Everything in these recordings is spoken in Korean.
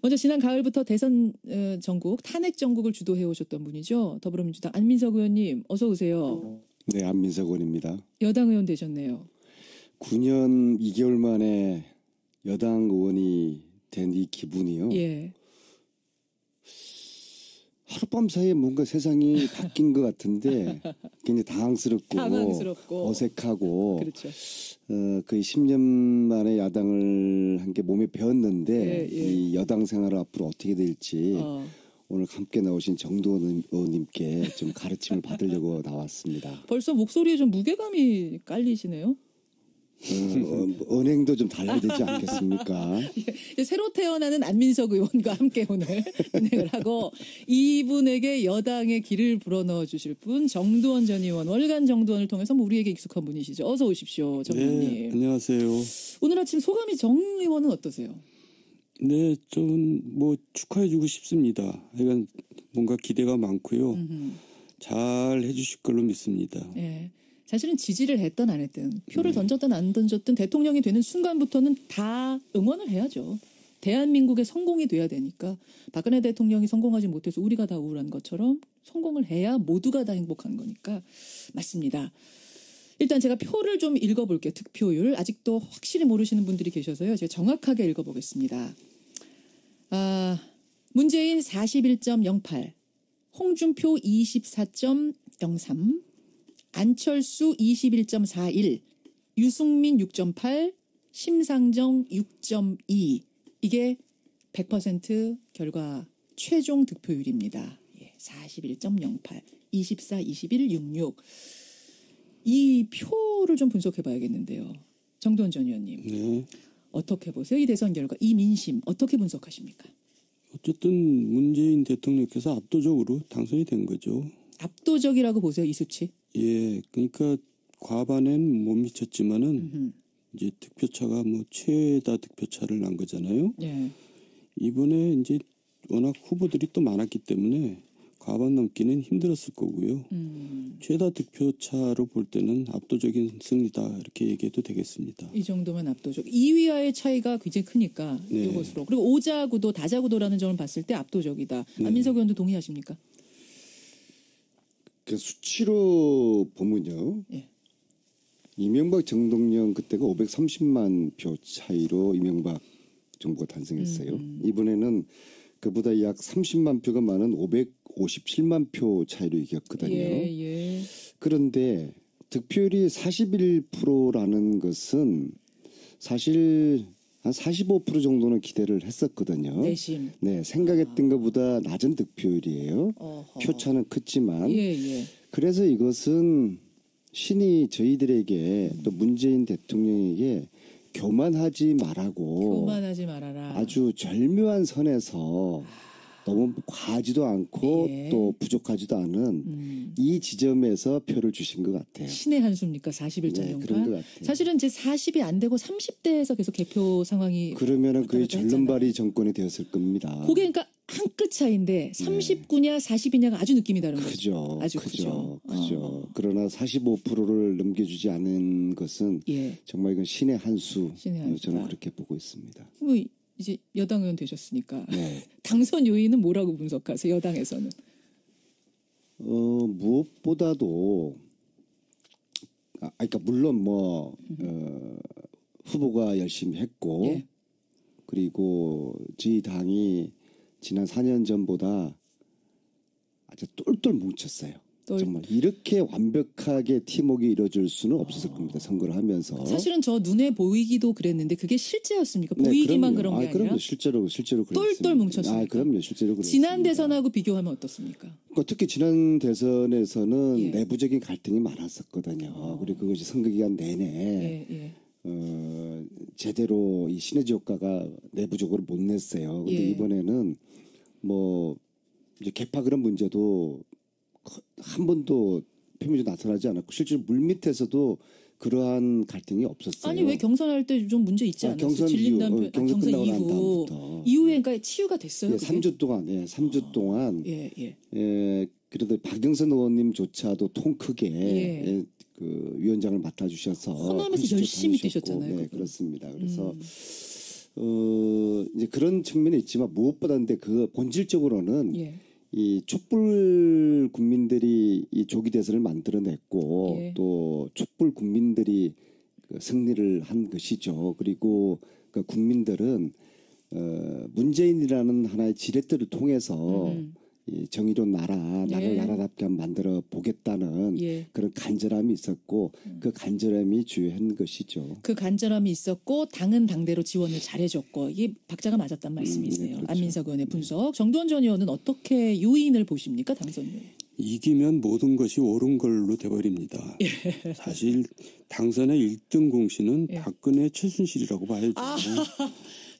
먼저 지난 가을부터 대선 전국, 탄핵 전국을 주도해 오셨던 분이죠. 더불어민주당 안민석 의원님 어서 오세요. 네, 안민석 의원입니다. 여당 의원 되셨네요. 9년 2개월 만에 여당 의원이 된 이 기분이요. 예. 하룻밤 사이에 뭔가 세상이 바뀐 것 같은데 굉장히 당황스럽고 어색하고 그렇죠. 거의 10년 만에 야당을 한 게 몸에 배었는데 이 여당 생활을 앞으로 어떻게 될지 오늘 함께 나오신 정두원 의원님께 좀 가르침을 받으려고 나왔습니다. 벌써 목소리에 좀 무게감이 깔리시네요. 은행도 좀 달라야 되지 않겠습니까? 예, 새로 태어나는 안민석 의원과 함께 오늘 진행을 하고 이분에게 여당의 길을 불어넣어 주실 분 정두원 전 의원, 월간 정두원을 통해서 우리에게 익숙한 분이시죠. 어서 오십시오, 정 의원님. 네, 안녕하세요. 오늘 아침 소감이 정 의원은 어떠세요? 네, 좀 축하해주고 싶습니다. 그러니까 뭔가 기대가 많고요. 잘 해주실 걸로 믿습니다. 네. 사실은 지지를 했든 안 했든 표를 던졌든 안 던졌든 대통령이 되는 순간부터는 다 응원을 해야죠. 대한민국의 성공이 돼야 되니까 박근혜 대통령이 성공하지 못해서 우리가 다 우울한 것처럼 성공을 해야 모두가 다 행복한 거니까 맞습니다. 일단 제가 표를 좀 읽어볼게요. 득표율. 아직도 확실히 모르시는 분들이 계셔서요. 제가 정확하게 읽어보겠습니다. 문재인 41.08, 홍준표 24.03, 안철수 21.41, 유승민 6.8, 심상정 6.2. 이게 100% 결과 최종 득표율입니다. 41.08, 24, 21, 66. 이 표를 좀 분석해 봐야겠는데요. 정두원 전 의원님. 네. 어떻게 보세요? 이 대선 결과, 이 민심 어떻게 분석하십니까? 어쨌든 문재인 대통령께서 압도적으로 당선이 된 거죠. 압도적이라고 보세요, 이 수치? 예, 그러니까 과반엔 못 미쳤지만은 이제 득표차가 최다 득표차를 난 거잖아요. 예. 이번에 이제 워낙 후보들이 또 많았기 때문에 과반 넘기는 힘들었을 거고요. 최다 득표차로 볼 때는 압도적인 승리다 이렇게 얘기해도 되겠습니다. 이 정도면 압도적. 2위와의 차이가 굉장히 크니까 네. 이것으로. 그리고 오자구도 다자구도라는 점을 봤을 때 압도적이다. 네. 안민석 의원도 동의하십니까? 그 수치로 보면요. 예. 이명박 정동영 그때가 530만 표 차이로 이명박 정부가 탄생했어요. 이번에는 그보다 약 30만 표가 많은 557만 표 차이로 이겼거든요. 예. 그런데 득표율이 41%라는 것은 사실 한 45% 정도는 기대를 했었거든요. 내심. 네, 생각했던 것보다 낮은 득표율이에요. 어허. 표차는 크지만. 예. 그래서 이것은 신이 저희들에게 또 문재인 대통령에게 교만하지 말아라. 아주 절묘한 선에서 너무 과하지도 않고 또 부족하지도 않은 이 지점에서 표를 주신 것 같아요. 신의 한 수입니까? 41.08? 네, 그런 것 같아요. 사실은 이제 40이 안 되고 30대에서 계속 개표 상황이 그러면은 거의 절름발이 정권이 되었을 겁니다. 그게 그러니까 한 끗 차이인데 39냐 40이냐가 아주 느낌이 다른 거죠. 그죠. 아주 크죠. 그러나 45%를 넘겨주지 않은 것은 정말 이건 신의 한 수. 저는 그렇게 보고 있습니다. 이제 여당 의원 되셨으니까 네. 당선 요인은 뭐라고 분석하세요? 여당에서는? 무엇보다도 그러니까 물론 후보가 열심히 했고 그리고 저희 당이 지난 4년 전보다 아주 똘똘 뭉쳤어요. 정말 이렇게 완벽하게 팀워크가 이루어질 수는 없었을 겁니다. 선거를 하면서. 사실은 저 눈에 보이기도 그랬는데 그게 실제였습니까? 보이기만 그런 게 아니라? 그럼요. 실제로 똘똘 뭉쳤습니까? 그럼요. 실제로 그렇습니다. 지난 대선하고 비교하면 어떻습니까? 특히 지난 대선에서는 내부적인 갈등이 많았었거든요. 그리고 그것이 선거 기간 내내 제대로 이 시너지 효과가 내부적으로 못 냈어요. 근데 이번에는 이제 개파 그런 문제도 한 번도 표면적으로 나타나지 않았고 실제로 물밑에서도 그러한 갈등이 없었어요. 아니 왜 경선할 때 좀 문제 있지 않았어요? 경선 질린다는 경선 끝나고 난 다음부터 이후에 그러니까 치유가 됐어요. 3주 동안 3주 동안 그래도 박영선 의원님조차도 통 크게 그 위원장을 맡아주셔서 호남에서 열심히 뛰셨잖아요. 네, 그렇습니다. 그래서 이제 그런 측면이 있지만 무엇보다 근데 그 본질적으로는 예. 이 촛불 국민들이 이 조기 대선을 만들어냈고 예. 또 촛불 국민들이 그 승리를 한 것이죠. 그리고 그 국민들은 문재인이라는 하나의 지렛대를 통해서 이 정의로운 나라를 나라답게 만들어 보겠다는 예. 그런 간절함이 있었고 그 간절함이 주요한 것이죠. 그 간절함이 있었고 당은 당대로 지원을 잘해줬고 이게 박자가 맞았단 말씀이세요. 네, 그렇죠. 안민석 의원의 분석. 정두원 전 의원은 어떻게 요인을 보십니까? 당선 요인. 이기면 모든 것이 옳은 걸로 돼버립니다. 예. 사실 당선의 1등 공신은 예. 박근혜 최순실이라고 봐야죠.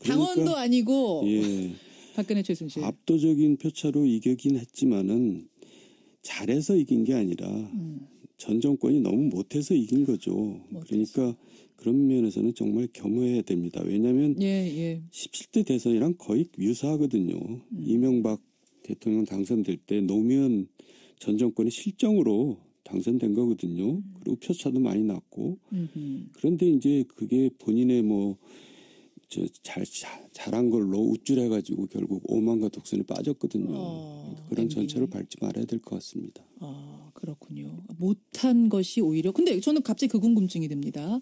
당원도 아니고 예. 박근혜 최순실. 압도적인 표차로 이기긴 했지만은 잘해서 이긴 게 아니라 전 정권이 너무 못해서 이긴 거죠. 그러니까 그런 면에서는 정말 겸허해야 됩니다. 왜냐하면 17대 대선이랑 거의 유사하거든요. 이명박 대통령 당선될 때 노무현 전 정권의 실정으로 당선된 거거든요. 그리고 표차도 많이 났고. 그런데 이제 그게 본인의 뭐 잘한 걸로 우쭐해가지고 결국 오만과 독선에 빠졌거든요. 그러니까 그런 전철을 밟지 말아야 될 것 같습니다. 아, 그렇군요. 못한 것이 오히려. 근데 저는 갑자기 그 궁금증이 듭니다.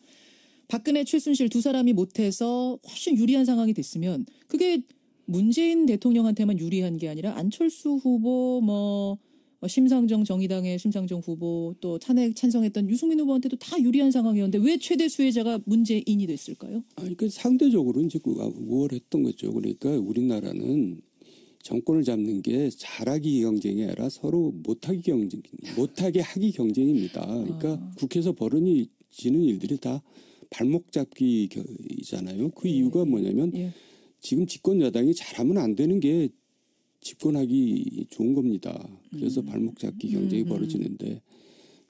박근혜, 최순실 두 사람이 못해서 훨씬 유리한 상황이 됐으면 그게 문재인 대통령한테만 유리한 게 아니라 안철수 후보, 심상정 정의당의 심상정 후보 또 탄핵 찬성했던 유승민 후보한테도 다 유리한 상황이었는데 왜 최대 수혜자가 문재인이 됐을까요? 아니, 그 상대적으로 이제 우월했던 거죠. 그러니까 우리나라는 정권을 잡는 게 잘하기 경쟁이 아니라 서로 못하게 하기 경쟁입니다. 그러니까 국회에서 벌어지는 일들이 다 발목 잡기잖아요. 그 이유가 뭐냐면 지금 집권 여당이 잘하면 안 되는 게 집권하기 좋은 겁니다. 그래서 발목 잡기 경쟁이 벌어지는데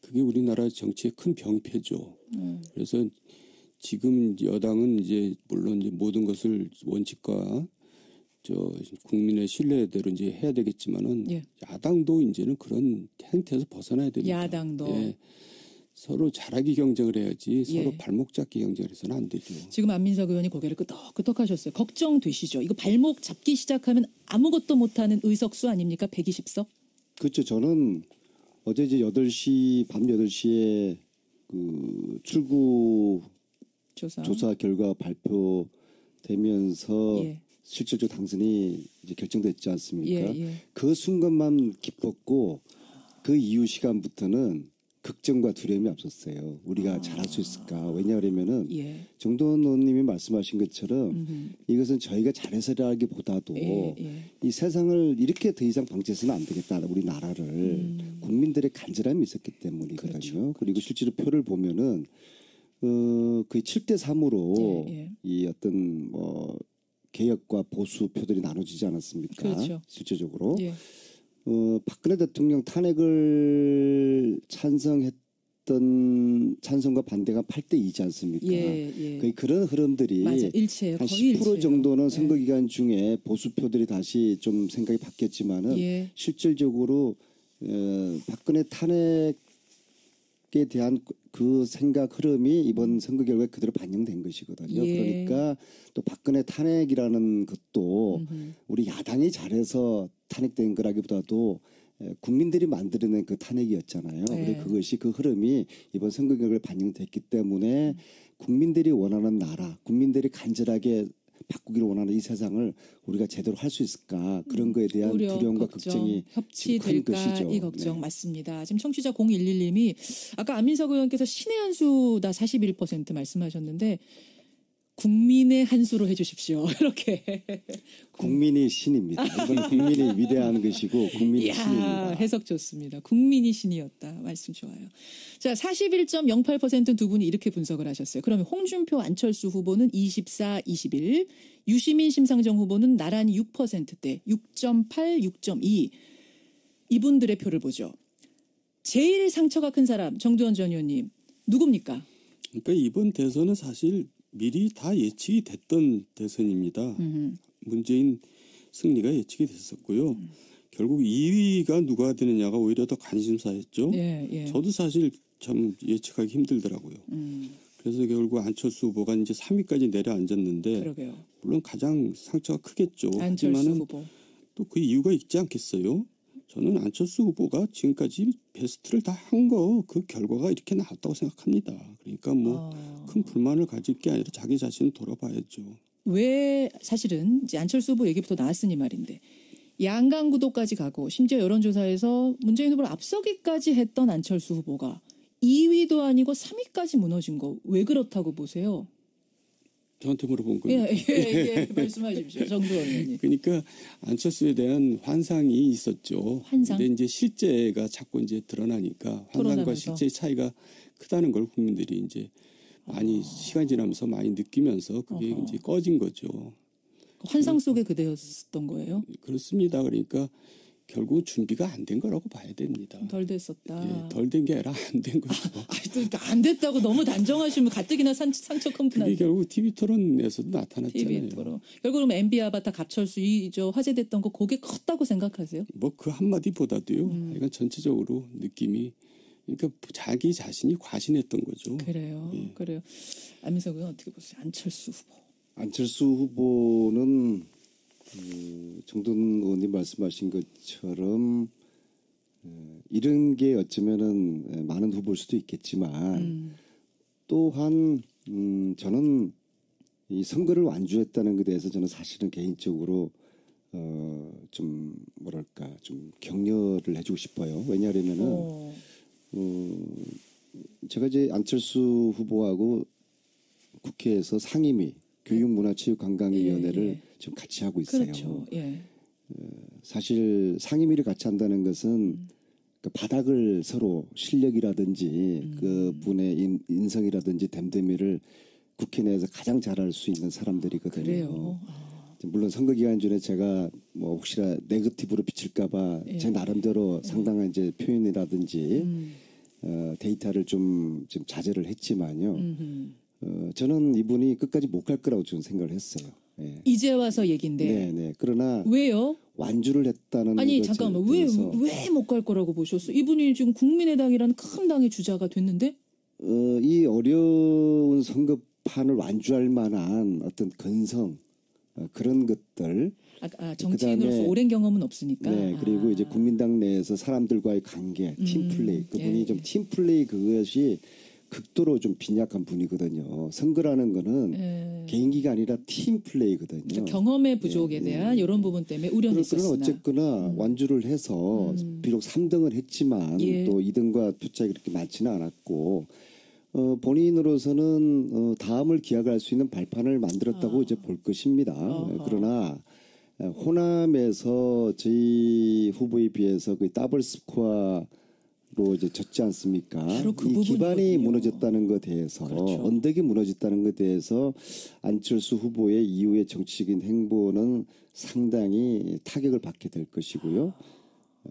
그게 우리나라 정치의 큰 병폐죠. 그래서 지금 여당은 이제 물론 이제 모든 것을 원칙과 국민의 신뢰대로 이제 해야 되겠지만은 야당도 이제는 그런 행태에서 벗어나야 됩니다. 야당도. 예. 서로 잘하기 경쟁을 해야지 서로 발목 잡기 경쟁을 해서는 안 되죠. 지금 안민석 의원이 고개를 끄덕끄덕 하셨어요. 걱정되시죠? 이거 발목 잡기 시작하면 아무것도 못하는 의석수 아닙니까? 120석? 그렇죠. 저는 어제 이제 밤 8시에 그 출구 조사 결과 발표되면서 실질적 당선이 이제 결정됐지 않습니까? 그 순간만 기뻤고 그 이후 시간부터는 걱정과 두려움이 없었어요. 우리가 잘할 수 있을까? 왜냐하면은 정도원 의원님이 말씀하신 것처럼 이것은 저희가 잘해서라기보다도 이 세상을 이렇게 더 이상 방치해서는 안 되겠다. 우리 나라를 국민들의 간절함이 있었기 때문이거든요. 그리고 실제로 표를 보면은 거의 7대3으로 이 어떤 개혁과 보수 표들이 나눠지지 않았습니까? 실제적으로. 박근혜 대통령 탄핵을 찬성과 반대가 8대2지 않습니까? 거의 그런 흐름들이 한 10% 정도는 선거 기간 중에 보수표들이 다시 좀 생각이 바뀌었지만은 실질적으로 박근혜 탄핵에 대한 그 생각 흐름이 이번 선거 결과에 그대로 반영된 것이거든요. 그러니까 또 박근혜 탄핵이라는 것도 우리 야당이 잘해서 탄핵된 거라기보다도 국민들이 만들어낸 그 탄핵이었잖아요. 그리고 그것이 그 흐름이 이번 선거 결과에 반영됐기 때문에 국민들이 원하는 나라, 국민들이 간절하게 바꾸기를 원하는 이 세상을 우리가 제대로 할 수 있을까 그런 거에 대한 두려움과 걱정이 협치될까 이 걱정 맞습니다. 지금 청취자 011님이 아까 안민석 의원께서 신의 한 수다 41% 말씀하셨는데 국민의 한 수로 해주십시오. 이렇게 국민이 신입니다. 이건 국민이 위대한 것이고 국민이 신입니다. 해석 좋습니다. 국민이 신이었다. 말씀 좋아요. 자, 41.08% 두 분이 이렇게 분석을 하셨어요. 그러면 홍준표, 안철수 후보는 24, 21, 유시민, 심상정 후보는 나란히 6%대 6.8, 6.2 이분들의 표를 보죠. 제일 상처가 큰 사람 정두원 전 의원님 누굽니까? 그러니까 이번 대선은 사실 미리 다 예측이 됐던 대선입니다. 문재인 승리가 예측이 됐었고요. 결국 2위가 누가 되느냐가 오히려 더 관심사였죠. 저도 사실 참 예측하기 힘들더라고요. 그래서 결국 안철수 후보가 이제 3위까지 내려앉았는데 그러게요. 물론 가장 상처가 크겠죠. 안철수 하지만은 후보. 또 그 이유가 있지 않겠어요? 저는 안철수 후보가 지금까지 베스트를 다 한 거 그 결과가 이렇게 나왔다고 생각합니다. 그러니까 뭐 큰 불만을 가질 게 아니라 자기 자신을 돌아봐야죠. 왜 사실은 이제 안철수 후보 얘기부터 나왔으니 말인데 양강 구도까지 가고 심지어 여론조사에서 문재인 후보를 앞서기까지 했던 안철수 후보가 2위도 아니고 3위까지 무너진 거 왜 그렇다고 보세요? 저한테 물어본 거예요. 예, 말씀하십시오. 정두원 의원님. 그러니까 안철수에 대한 환상이 있었죠. 환상? 근데 이제 실제가 자꾸 이제 드러나니까 환상과 토론하면서. 실제의 차이가 크다는 걸 국민들이 이제 많이 시간 지나면서 많이 느끼면서 그게 이제 꺼진 거죠. 환상 속에 그대였던 거예요? 그렇습니다. 그러니까 결국 준비가 안 된 거라고 봐야 됩니다. 덜 됐었다. 예, 덜 된 게 아니라 안 된 거죠. 그러니까 안 됐다고 너무 단정하시면 가뜩이나 상처 큰 그게 분한테. 결국 TV 토론에서도 나타났잖아요. TV 토론. 결국 그럼 MB 아바타 갑철수 이저 화제됐던 거 그게 컸다고 생각하세요? 뭐 그 한마디보다도요. 이건 전체적으로 느낌이 그러니까 자기 자신이 과신했던 거죠. 그래요. 예. 그래요. 안민석 의원 어떻게 보세요? 안철수 후보. 안철수 후보는 정돈 의원님 말씀하신 것처럼 이런 게 어쩌면은 많은 후보일 수도 있겠지만 또한 저는 이 선거를 완주했다는 것에 대해서 저는 사실은 개인적으로 좀 뭐랄까 좀 격려를 해주고 싶어요. 왜냐하면은 제가 이제 안철수 후보하고 국회에서 상임위 교육문화체육관광위원회를 지금 같이 하고 있어요. 그렇죠. 예. 사실 상임위를 같이 한다는 것은 그 바닥을 서로 실력이라든지 그 분의 인성이라든지 됨됨이를 국회 내에서 가장 잘할 수 있는 사람들이거든요. 그래요. 물론 선거 기간 중에 제가 뭐 혹시나 네거티브로 비칠까봐 제 나름대로 상당한 이제 표현이라든지 데이터를 좀 자제를 했지만요. 저는 이분이 끝까지 못 갈 거라고 저는 생각을 했어요. 예. 이제 와서 얘긴데. 네. 그러나 왜요? 완주를 했다는 아니 것에 잠깐만 대해서 왜 못 갈 거라고 보셨어? 이분이 지금 국민의당이라는 큰 당의 주자가 됐는데 이 어려운 선거판을 완주할 만한 어떤 근성 그런 것들 정치인으로서 그다음에 오랜 경험은 없으니까. 네, 그리고 이제 국민당 내에서 사람들과의 관계, 팀플레이 그분이 좀 팀플레이 그것이 극도로 좀 빈약한 분이거든요. 선거라는 거는 개인기가 아니라 팀플레이거든요. 그러니까 경험의 부족에 대한 이런 부분 때문에 우려는 있었으나. 그러나 어쨌거나 완주를 해서 비록 3등을 했지만 또 2등과 투짝이 그렇게 많지는 않았고 본인으로서는 다음을 기약할 수 있는 발판을 만들었다고 이제 볼 것입니다. 그러나 호남에서 저희 후보에 비해서 거의 더블 스코어로 이제 졌지 않습니까? 바로 그 이 기반이 부분이거든요. 무너졌다는 것에 대해서 그렇죠. 언덕이 무너졌다는 것에 대해서 안철수 후보의 이후의 정치적인 행보는 상당히 타격을 받게 될 것이고요.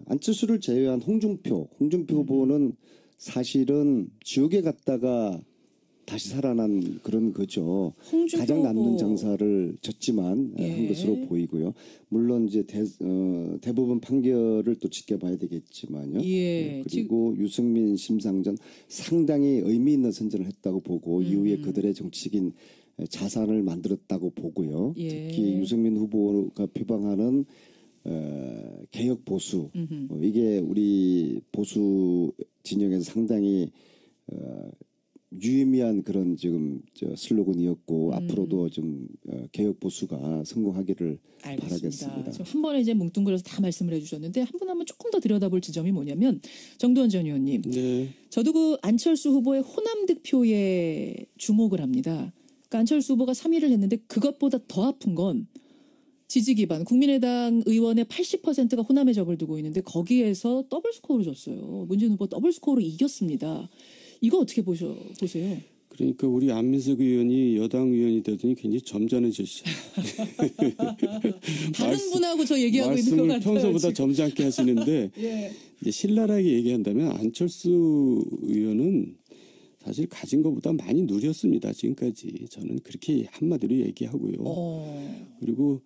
안철수를 제외한 홍준표 후보는 사실은 지옥에 갔다가 다시 살아난 그런 거죠. 가장 남는 장사를 졌지만 한 것으로 보이고요. 물론 이제 대부분 판결을 또 지켜봐야 되겠지만요. 그리고 유승민, 심상정 상당히 의미 있는 선전을 했다고 보고 이후에 그들의 정치적인 자산을 만들었다고 보고요. 특히 유승민 후보가 표방하는 개혁 보수 이게 우리 보수 진영에서 상당히 유의미한 그런 지금 슬로건이었고 앞으로도 좀 개혁 보수가 성공하기를 바라겠습니다. 한 번에 이제 뭉뚱그려서 다 말씀을 해주셨는데 한 분 한번 조금 더 들여다볼 지점이 뭐냐면 정두원 전 의원님. 네. 저도 그 안철수 후보의 호남 득표에 주목을 합니다. 그러니까 안철수 후보가 3위를 했는데 그것보다 더 아픈 건 지지 기반 국민의당 의원의 80%가 호남에 적을 두고 있는데 거기에서 더블 스코어로 졌어요. 문재인 후보 더블 스코어로 이겼습니다. 이거 어떻게 보세요? 그러니까 우리 안민석 의원이 여당 의원이 되더니 굉장히 점잖으셨어요. 다른 분하고 저 얘기하고 있는 것 같아요. 평소보다 지금. 점잖게 하시는데 이제 신랄하게 얘기한다면 안철수 의원은 사실 가진 것보다 많이 누렸습니다. 지금까지 저는 그렇게 한마디로 얘기하고요. 그리고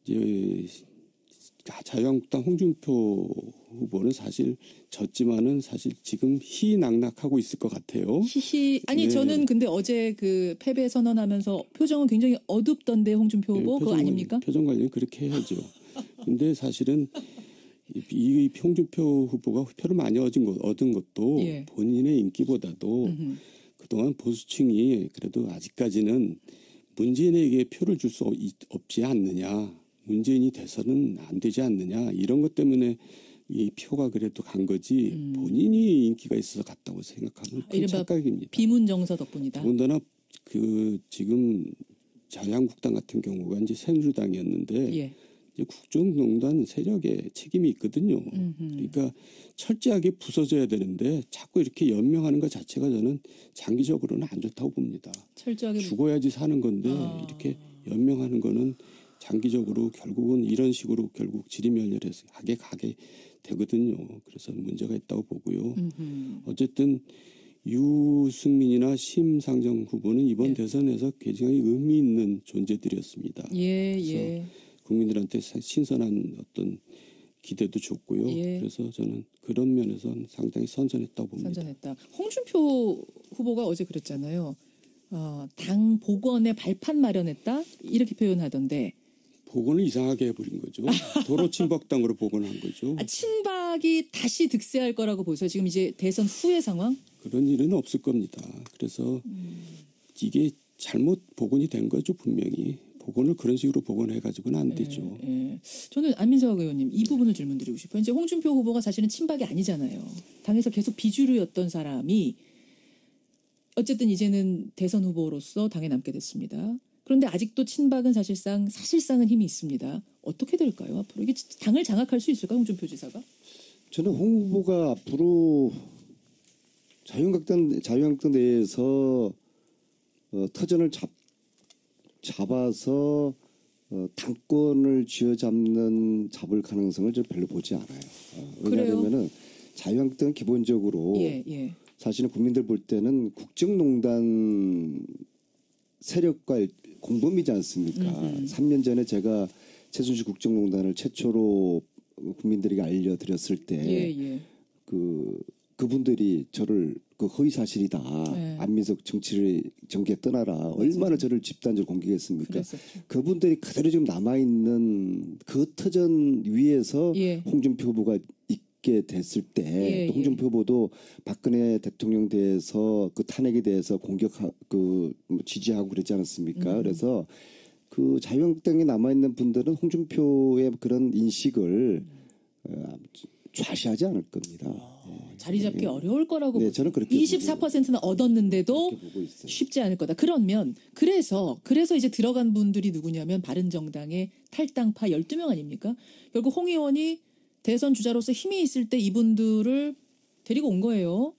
이제 자유한국당 홍준표 후보는 사실 졌지만은 사실 지금 희낙낙하고 있을 것 같아요. 아니 네. 저는 근데 어제 그 패배 선언하면서 표정은 굉장히 어둡던데 홍준표 후보 그거 아닙니까? 표정 관리는 그렇게 해야죠. 근데 사실은 이 홍준표 후보가 표를 많이 얻은 것도 예. 본인의 인기보다도 그동안 보수층이 그래도 아직까지는 문재인에게 표를 줄 수 없지 않느냐. 문재인이 돼서는 안 되지 않느냐 이런 것 때문에 이 표가 그래도 간 거지 본인이 인기가 있어서 갔다고 생각하면 큰 착각입니다. 비문정서 덕분이다. 더군다나 그 지금 자유한국당 같은 경우가 이제 새누리당이었는데 예. 이제 국정농단 세력에 책임이 있거든요. 그러니까 철저하게 부서져야 되는데 자꾸 이렇게 연명하는 것 자체가 저는 장기적으로는 안 좋다고 봅니다. 철저하게 죽어야지 사는 건데 이렇게 연명하는 거는 장기적으로 결국은 이런 식으로 결국 지리멸렬하게 가게 되거든요. 그래서 문제가 있다고 보고요. 어쨌든 유승민이나 심상정 후보는 이번 예. 대선에서 굉장히 의미 있는 존재들이었습니다. 예, 그래서 예. 국민들한테 신선한 어떤 기대도 줬고요. 예. 그래서 저는 그런 면에서는 상당히 선전했다고 봅니다. 선전했다. 홍준표 후보가 어제 그랬잖아요. 당 복원에 발판 마련했다 이렇게 표현하던데. 복원을 이상하게 해버린 거죠. 도로 친박당으로 복원한 거죠. 친박이 다시 득세할 거라고 보세요. 지금 이제 대선 후의 상황? 그런 일은 없을 겁니다. 그래서 이게 잘못 복원이 된 거죠. 분명히. 복원을 그런 식으로 복원해가지고는 안 되죠. 예. 저는 안민석 의원님 이 부분을 질문드리고 싶어요. 이제 홍준표 후보가 사실은 친박이 아니잖아요. 당에서 계속 비주류였던 사람이 어쨌든 이제는 대선 후보로서 당에 남게 됐습니다. 그런데 아직도 친박은 사실상은 힘이 있습니다. 어떻게 될까요? 앞으로 이게 당을 장악할 수 있을까 홍준표 지사가? 저는 홍 후보가 앞으로 자유한국당 내에서 터전을 잡아서 당권을 잡을 가능성을 저 별로 보지 않아요. 왜냐하면은 자유한국당은 기본적으로 사실은 국민들 볼 때는 국정농단 세력과 공범이지 않습니까? 3년 전에 제가 최순실 국정농단을 최초로 국민들에게 알려드렸을 때 그분들이 저를 그 허위 사실이다. 안민석 정계 떠나라. 얼마나 저를 집단적으로 공격했습니까? 그랬었죠. 그분들이 그대로 지금 남아있는 그 터전 위에서 홍준표 후보가 있게 됐을 때 홍준표 후보도 박근혜 대통령 대해서 그 탄핵에 대해서 지지하고 그러지 않았습니까? 그래서 그 자유한국당에 남아있는 분들은 홍준표의 그런 인식을 좌시하지 않을 겁니다. 자리 잡기 어려울 거라고 네, 저는 그렇게 24%는 얻었는데도 쉽지 않을 거다. 그러면 그래서 이제 들어간 분들이 누구냐면 바른정당의 탈당파 12명 아닙니까? 결국 홍 의원이 대선 주자로서 힘이 있을 때 이분들을 데리고 온 거예요.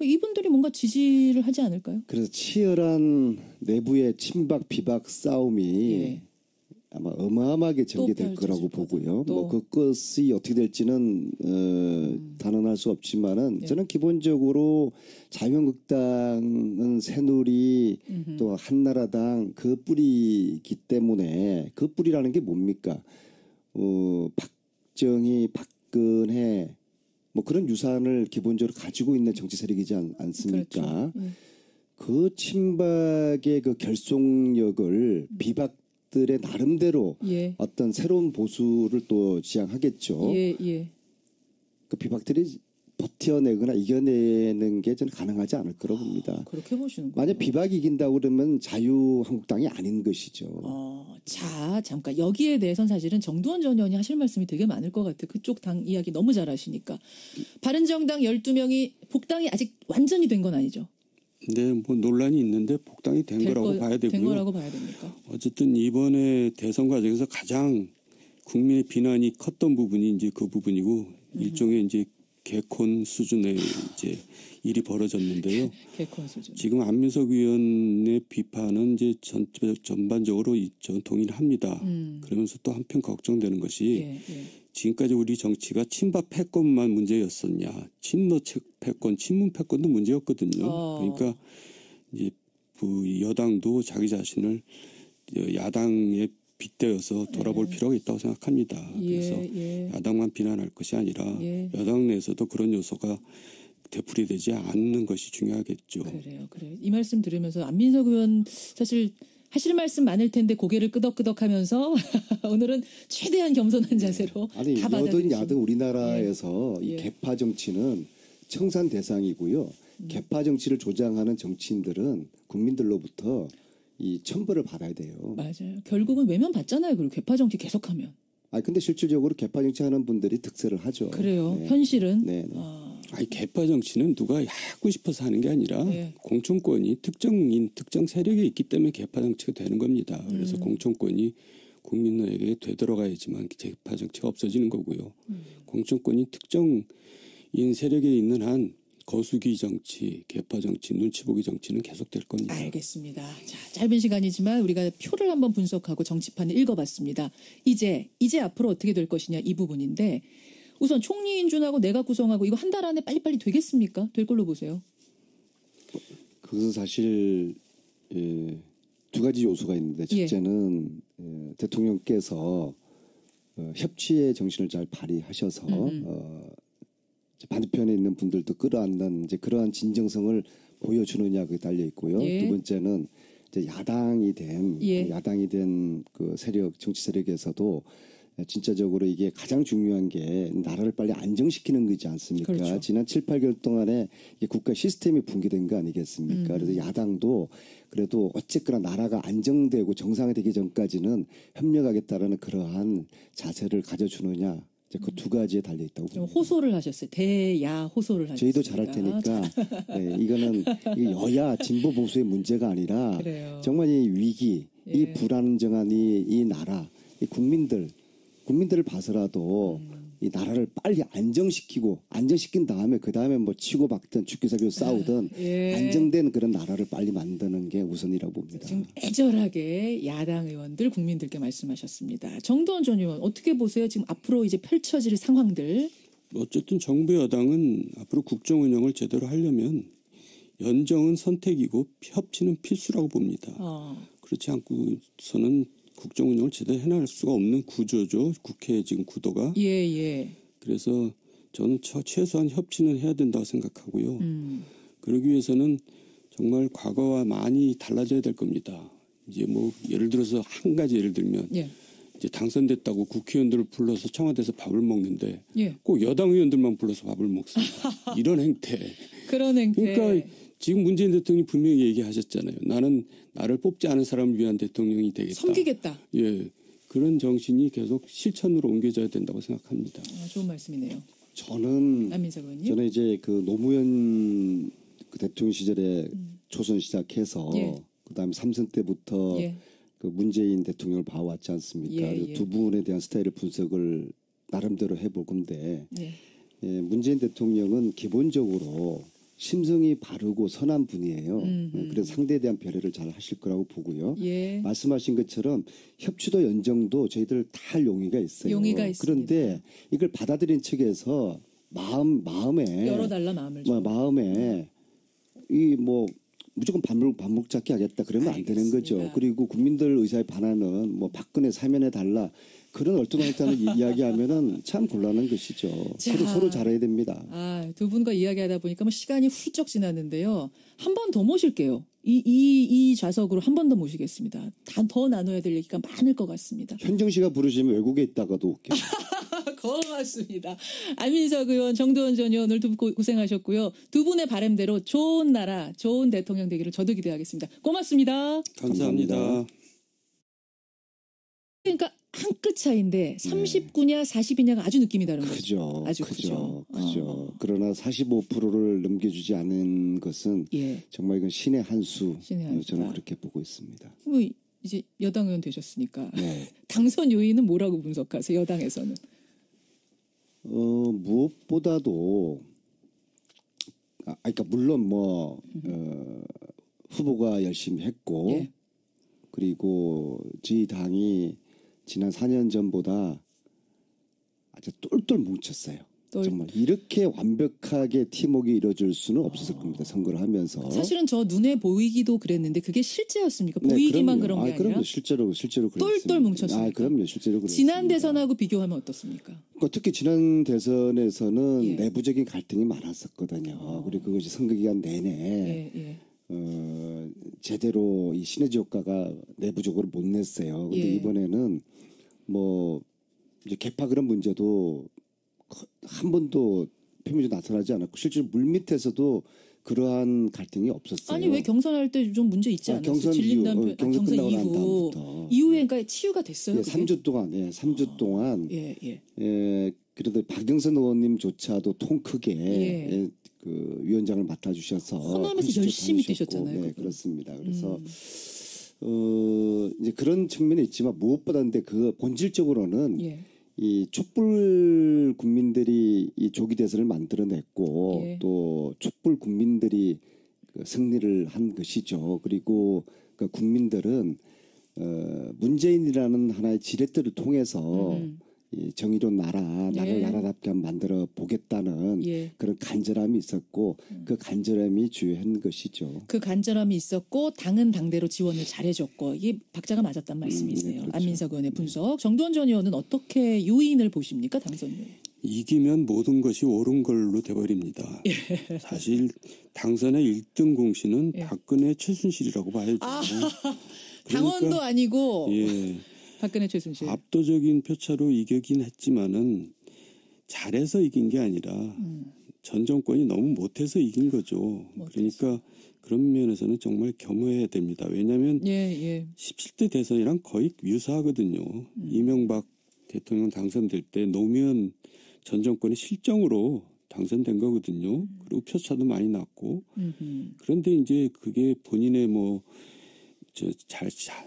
이분들이 뭔가 지지를 하지 않을까요? 그래서 치열한 내부의 친박 비박 싸움이 아마 어마어마하게 전개될 거라고 보고요. 뭐 그것이 어떻게 될지는 단언할 수 없지만은 저는 기본적으로 자유한국당은 새누리 또 한나라당 그 뿌리이기 때문에 그 뿌리라는 게 뭡니까? 박정희, 박근혜 뭐 그런 유산을 기본적으로 가지고 있는 정치 세력이지 않습니까? 그렇죠. 그 친박의 그 결속력을 비박들의 나름대로 어떤 새로운 보수를 또 지향하겠죠. 그 비박들이 버텨내거나 이겨내는 게 저는 가능하지 않을 거라고 봅니다. 그렇게 보시는군요. 만약 비박이 이긴다고 그러면 자유한국당이 아닌 것이죠. 자, 잠깐 여기에 대해서는 사실은 정두원 전 의원이 하실 말씀이 되게 많을 것 같아요. 그쪽 당 이야기 너무 잘 하시니까. 바른정당 12명이 복당이 아직 완전히 된 건 아니죠? 네, 뭐 논란이 있는데 복당이 된 거라고 봐야 되고요. 된 거라고 봐야 됩니까? 어쨌든 이번에 대선 과정에서 가장 국민의 비난이 컸던 부분이 이제 그 부분이고 일종의 이제 개콘 수준의 이제 일이 벌어졌는데요. 개콘 수준. 지금 안민석 의원의 비판은 이제 전반적으로 동의를 합니다. 그러면서 또 한편 걱정되는 것이 지금까지 우리 정치가 친박 패권만 문제였었냐? 친노 패권, 친문 패권도 문제였거든요. 그러니까 이제 여당도 자기 자신을 야당의 빗대어서 돌아볼 필요가 있다고 생각합니다. 그래서 야당만 비난할 것이 아니라 여당 내에서도 그런 요소가 되풀이되지 않는 것이 중요하겠죠. 그래요. 이 말씀 들으면서 안민석 의원 사실 하실 말씀 많을 텐데 고개를 끄덕끄덕하면서 오늘은 최대한 겸손한 자세로 아니 다 여든 야든 우리나라에서 이 개파 정치는 청산 대상이고요. 개파 정치를 조장하는 정치인들은 국민들로부터 이 천벌을 받아야 돼요. 맞아요. 결국은 외면 받잖아요. 그리고 개파 정치 계속하면. 근데 실질적으로 개파 정치하는 분들이 득세를 하죠. 그래요. 현실은. 개파 정치는 누가 하고 싶어서 하는 게 아니라 공천권이 특정인, 특정 세력에 있기 때문에 개파 정치가 되는 겁니다. 그래서 공천권이 국민에게 되돌아가야지만 개파 정치가 없어지는 거고요. 공천권이 특정인 세력에 있는 한 거수기 정치, 개파 정치, 눈치 보기 정치는 계속될 겁니다. 알겠습니다. 자, 짧은 시간이지만 우리가 표를 한번 분석하고 정치판을 읽어봤습니다. 이제 앞으로 어떻게 될 것이냐 이 부분인데 우선 총리 인준하고 내각 구성하고 이거 한 달 안에 빨리빨리 되겠습니까? 될 걸로 보세요. 그것은 사실 두 가지 요소가 있는데 첫째는 대통령께서 협치의 정신을 잘 발휘하셔서 반대편에 있는 분들도 끌어안는 이제 그러한 진정성을 보여주느냐가 달려 있고요. 두 번째는 이제 야당이 된 그 세력 정치 세력에서도 진짜적으로 이게 가장 중요한 게 나라를 빨리 안정시키는 거지 않습니까? 그렇죠. 지난 7, 8개월 동안에 이게 국가 시스템이 붕괴된 거 아니겠습니까? 그래서 야당도 그래도 어쨌거나 나라가 안정되고 정상화되기 전까지는 협력하겠다라는 그러한 자세를 가져주느냐. 그 두 가지에 달려 있다고 봅니다. 호소를 하셨어요. 대야 호소를 하셨어요. 저희도 잘할 테니까 이거는 여야 진보 보수의 문제가 아니라 그래요. 정말 이 위기, 이 불안정한 이 나라, 이 국민들을 봐서라도 이 나라를 빨리 안정시킨 다음에 그 다음에 뭐 치고 박든 죽기 살기로 싸우든 안정된 그런 나라를 빨리 만드는 게 우선이라고 봅니다. 지금 애절하게 야당 의원들 국민들께 말씀하셨습니다. 정두원 전 의원 어떻게 보세요? 지금 앞으로 이제 펼쳐질 상황들. 어쨌든 정부 여당은 앞으로 국정 운영을 제대로 하려면 연정은 선택이고 협치는 필수라고 봅니다. 그렇지 않고서는 국정 운영을 제대로 해나갈 수가 없는 구조죠. 국회의 지금 구도가. 그래서 저는 최소한 협치는 해야 된다고 생각하고요. 그러기 위해서는 정말 과거와 많이 달라져야 될 겁니다. 이제 뭐 예를 들어서 한 가지 예를 들면 이제 당선됐다고 국회의원들을 불러서 청와대에서 밥을 먹는데 꼭 여당 의원들만 불러서 밥을 먹습니다. 이런 행태. 그런 행태. 그러니까 지금 문재인 대통령이 분명히 얘기하셨잖아요. 나는 나를 뽑지 않은 사람을 위한 대통령이 되겠다. 섬기겠다. 그런 정신이 계속 실천으로 옮겨져야 된다고 생각합니다. 좋은 말씀이네요. 저는 이제 그 노무현 그 대통령 시절에 초선 시작해서 그다음에 3선 때부터 그 문재인 대통령을 봐왔지 않습니까? 두 분에 대한 스타일의 분석을 나름대로 해볼 건데 문재인 대통령은 기본적으로 심성이 바르고 선한 분이에요. 그래서 상대에 대한 배려를 잘 하실 거라고 보고요. 말씀하신 것처럼 협치도 연정도 저희들 다 할 용의가 있어요. 그런데 이걸 받아들인 측에서 마음에 열어달라 마음을 좀. 마음에 이 뭐 무조건 반목 잡기 하겠다 그러면 안 되는 거죠. 그리고 국민들 의사에 반하는 뭐 박근혜 사면해 달라 그런 얼토당토하는 이야기하면은 참 곤란한 것이죠. 서로 잘해야 됩니다. 두 분과 이야기하다 보니까 뭐 시간이 훌쩍 지났는데요. 한 번 더 모실게요. 이 좌석으로 한 번 더 모시겠습니다. 더 나눠야 될 얘기가 많을 것 같습니다. 현정 씨가 부르시면 외국에 있다가도 올게요. 고맙습니다. 안민석 의원, 정두원 전 의원 오늘 두 분 고생하셨고요. 두 분의 바람대로 좋은 나라, 좋은 대통령 되기를 저도 기대하겠습니다. 고맙습니다. 감사합니다. 그러니까 한 끗 차이인데 39냐 40이냐가 아주 느낌이 다른 거죠. 그죠. 아주 크죠. 그러나 45%를 넘겨주지 않은 것은 정말 이건 신의 한 수. 저는 그렇게 보고 있습니다. 뭐 이제 여당 의원 되셨으니까 당선 요인은 뭐라고 분석하세요? 여당에서는? 무엇보다도 그러니까 물론 뭐 후보가 열심히 했고 그리고 저희 당이 지난 4년 전보다 아주 똘똘 뭉쳤어요. 정말 이렇게 완벽하게 팀워크가 이루어질 수는 없었을 겁니다. 선거를 하면서. 사실은 저 눈에 보이기도 그랬는데 그게 실제였습니까? 보이기만 네, 그런 게 아니라. 그럼요. 실제로 그랬습니다. 똘똘 뭉쳤습니까? 그럼요. 실제로 그랬습니다. 지난 대선하고 비교하면 어떻습니까? 그러니까 특히 지난 대선에서는 예. 내부적인 갈등이 많았었거든요. 그리고 그것이 선거 기간 내내 제대로 이 시너지 효과가 내부적으로 못 냈어요. 근데 예. 이번에는 뭐 이제 개파 그런 문제도 한 번도 표면적으로 나타나지 않았고 실제로 물밑에서도 그러한 갈등이 없었어요. 아니 왜 경선할 때 좀 문제 있지 않았어요? 경선 질린다는 경선 끝나고 난 이후 다음부터 이후에 그러니까 치유가 됐어요. 예, 3주 동안 3주 동안 그래도 박영선 의원님조차도 통 크게 그 위원장을 맡아주셔서 호남에서 열심히 뛰셨잖아요. 네, 그렇습니다. 그래서 이제 그런 측면이 있지만 무엇보다 근데 그 본질적으로는 이 촛불 국민들이 이 조기 대선을 만들어냈고 또 촛불 국민들이 그 승리를 한 것이죠. 그리고 그 국민들은 문재인이라는 하나의 지렛대를 통해서 이 정의로운 나라를 나라답게 한번 만들어 보겠다는 그런 간절함이 있었고 그 간절함이 주요한 것이죠. 그 간절함이 있었고 당은 당대로 지원을 잘해줬고 이게 박자가 맞았단 말씀이세요. 그렇죠. 안민석 의원의 분석. 정두원 전 의원은 어떻게 요인을 보십니까? 당선 요인. 이기면 모든 것이 옳은 걸로 돼버립니다. 사실 당선의 1등 공신은 박근혜 최순실이라고 봐야죠. 당원도 그러니까, 아니고 박근혜 최순실. 압도적인 표차로 이기긴 했지만은 잘해서 이긴 게 아니라 전 정권이 너무 못해서 이긴 거죠. 그러니까 그런 면에서는 정말 겸허해야 됩니다. 왜냐하면 17대 대선이랑 거의 유사하거든요. 이명박 대통령 당선될 때 노무현 전 정권의 실정으로 당선된 거거든요. 그리고 표차도 많이 났고. 그런데 이제 그게 본인의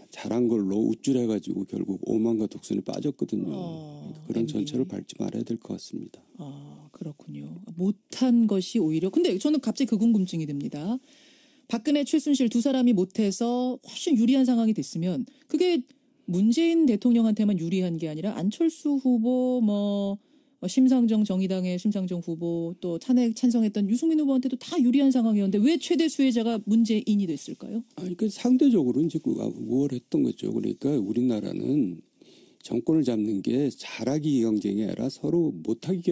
잘한 걸로 우쭐해가지고 결국 오만과 독선에 빠졌거든요. 그러니까 그런 전철을 밟지 말아야 될 것 같습니다. 그렇군요. 못한 것이 오히려. 근데 저는 갑자기 그 궁금증이 듭니다. 박근혜, 최순실 두 사람이 못해서 훨씬 유리한 상황이 됐으면 그게 문재인 대통령한테만 유리한 게 아니라 안철수 후보 심상정 정의당의 심상정 후보 또 탄핵 찬성했던 유승민 후보한테도 다 유리한 상황이었는데 왜 최대 수혜자가 문재인이 됐을까요? 그러니까 상대적으로 이제 우월했던 거죠. 그러니까 우리나라는 정권을 잡는 게 잘하기 경쟁이 아니라 서로 못하게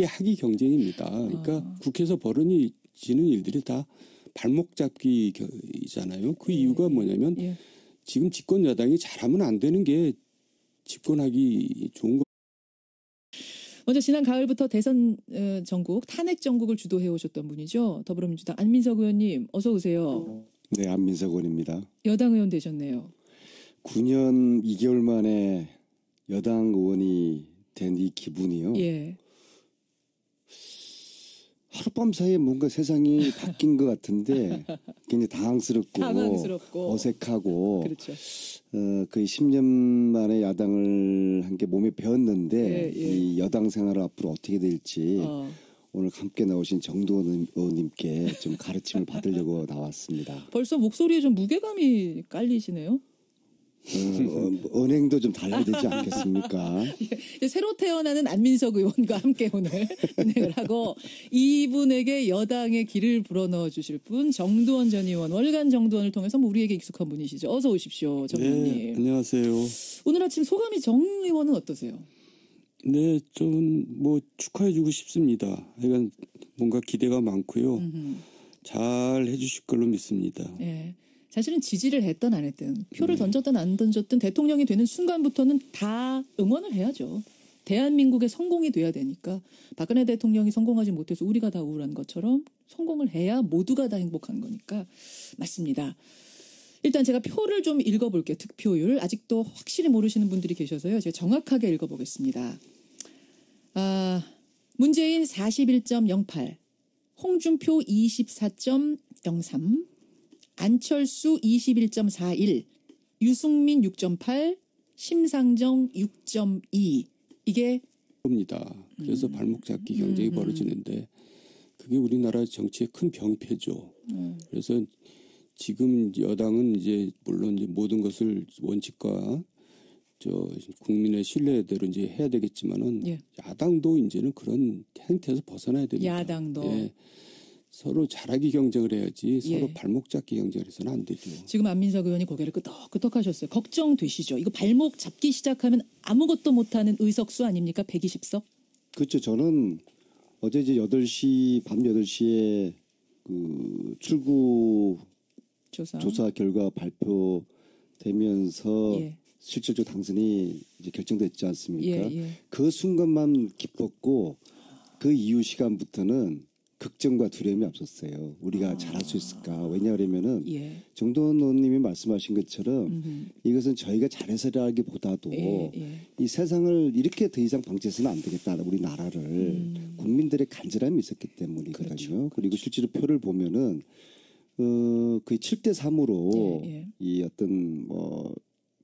하기 경쟁입니다. 그러니까 국회에서 벌어지는 일들이 다 발목 잡기잖아요. 그 이유가 뭐냐면 지금 집권 여당이 잘하면 안 되는 게 집권하기 좋은 거. 먼저 지난 가을부터 대선 전국, 탄핵 전국을 주도해 오셨던 분이죠. 더불어민주당 안민석 의원님 어서 오세요. 네, 안민석 의원입니다. 여당 의원 되셨네요. 9년 2개월 만에 여당 의원이 된 이 기분이요. 하룻밤 사이에 뭔가 세상이 바뀐 것 같은데 굉장히 당황스럽고 어색하고 그렇죠. 거의 10년 만에 야당을 한 게 몸에 배었는데 이 여당 생활을 앞으로 어떻게 될지 오늘 함께 나오신 정두원 의원님께 좀 가르침을 받으려고 나왔습니다. 벌써 목소리에 좀 무게감이 깔리시네요. 은행도 좀 달라야 되지 않겠습니까? 새로 태어나는 안민석 의원과 함께 오늘 진행을 하고 이분에게 여당의 길을 불어넣어 주실 분 정두원 전 의원 월간 정두원을 통해서 우리에게 익숙한 분이시죠. 어서 오십시오. 정 의원님. 네, 안녕하세요. 오늘 아침 소감이 정 의원은 어떠세요? 네, 좀 축하해주고 싶습니다. 하여간 뭔가 기대가 많고요. 잘 해주실 걸로 믿습니다. 사실은 지지를 했든 안 했든 표를 던졌든 안 던졌든 대통령이 되는 순간부터는 다 응원을 해야죠. 대한민국의 성공이 돼야 되니까 박근혜 대통령이 성공하지 못해서 우리가 다 우울한 것처럼 성공을 해야 모두가 다 행복한 거니까 맞습니다. 일단 제가 표를 좀 읽어볼게요. 득표율. 아직도 확실히 모르시는 분들이 계셔서요. 제가 정확하게 읽어보겠습니다. 문재인 41.08, 홍준표 24.03, 안철수 21.41, 유승민 6.8, 심상정 6.2. 이게 겁니다. 그래서 발목 잡기 경쟁이 벌어지는데 그게 우리나라 정치의 큰 병폐죠. 그래서 지금 여당은 이제 물론 이제 모든 것을 원칙과 국민의 신뢰대로 이제 해야 되겠지만은 예. 야당도 이제는 그런 행태에서 벗어나야 됩니다. 야당도. 예. 서로 잘하기 경쟁을 해야지 예. 서로 발목 잡기 경쟁을 해서는 안 되죠. 지금 안민석 의원이 고개를 끄덕끄덕 하셨어요. 걱정되시죠? 이거 발목 잡기 시작하면 아무것도 못하는 의석수 아닙니까? 120석? 그렇죠. 저는 어제 이제 8시, 밤 8시에 그 출구 조사 결과 발표되면서 예. 실질적 당선이 이제 결정됐지 않습니까? 예. 그 순간만 기뻤고 그 이후 시간부터는 걱정과 두려움이 없었어요. 우리가 잘할 수 있을까? 왜냐하면은 예. 정도원 의원님이 말씀하신 것처럼 이것은 저희가 잘해서라기보다도 이 세상을 이렇게 더 이상 방치해서는 안 되겠다. 우리 나라를 국민들의 간절함이 있었기 때문이거든요. 그렇죠. 그리고 실제로 표를 보면은 거의 7대3으로 이 어떤 뭐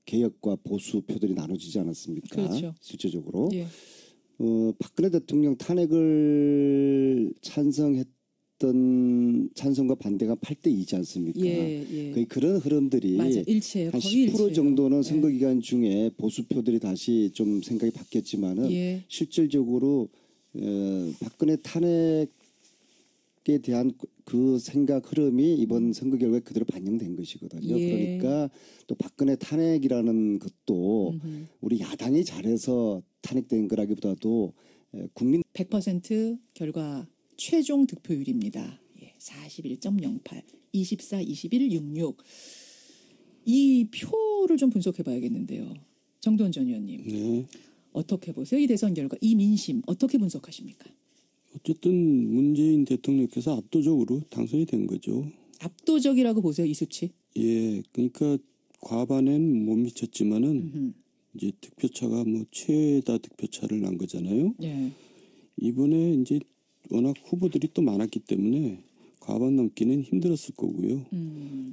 개혁과 보수 표들이 나눠지지 않았습니까? 그렇죠. 실제적으로. 예. 박근혜 대통령 탄핵을 찬성과 반대가 8대2지 않습니까? 거의 그런 흐름들이 맞아. 일치해요. 한 거의 10% 일치해요. 정도는 선거 기간 중에 보수표들이 다시 좀 생각이 바뀌었지만은 실질적으로 박근혜 탄핵에 대한 그 생각 흐름이 이번 선거 결과에 그대로 반영된 것이거든요. 그러니까 또 박근혜 탄핵이라는 것도 우리 야당이 잘해서 탄핵된 거라기보다도 국민 100% 결과 최종 득표율입니다. 41.08, 24, 21, 66. 이 표를 좀 분석해 봐야겠는데요. 정도원 전 의원님. 네. 어떻게 보세요? 이 대선 결과, 이 민심 어떻게 분석하십니까? 어쨌든 문재인 대통령께서 압도적으로 당선이 된 거죠. 압도적이라고 보세요, 이 수치? 예, 그러니까 과반엔 못 미쳤지만은 이제 득표차가 뭐 최다 득표차를 난 거잖아요. 예. 이번에 이제 워낙 후보들이 또 많았기 때문에 과반 넘기는 힘들었을 거고요.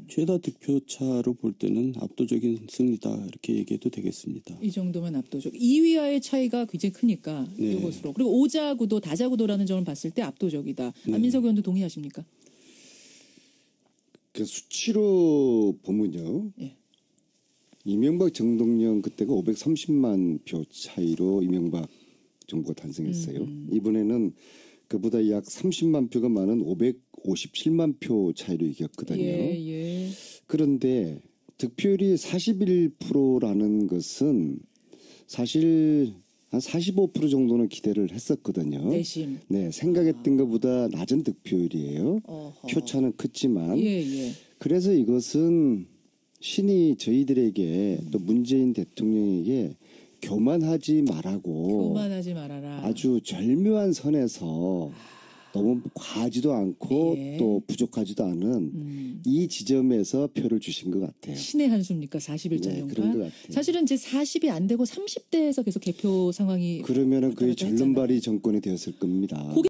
최다 득표차로 볼 때는 압도적인 승리다 이렇게 얘기해도 되겠습니다. 이 정도면 압도적. 2위와의 차이가 굉장히 크니까 이것으로. 그리고 오자구도 다자구도라는 점을 봤을 때 압도적이다. 안민석 의원도 동의하십니까? 그 수치로 보면요. 이명박 정동영 그때가 530만 표 차이로 이명박 정부가 탄생했어요. 이번에는 그보다 약 30만 표가 많은 557만 표 차이로 이겼거든요. 그런데 득표율이 41%라는 것은 사실 한 45% 정도는 기대를 했었거든요. 내심. 네, 생각했던 것보다 낮은 득표율이에요. 표차는 컸지만. 그래서 이것은 신이 저희들에게 또 문재인 대통령에게 교만하지 말아라. 아주 절묘한 선에서 너무 과하지도 않고 또 부족하지도 않은 이 지점에서 표를 주신 것 같아요. 신의 한 수입니까? 41.08? 그런 것 같아요. 사실은 이제 40이 안 되고 30대에서 계속 개표 상황이 그러면은 거의 절름발이 정권이 되었을 겁니다.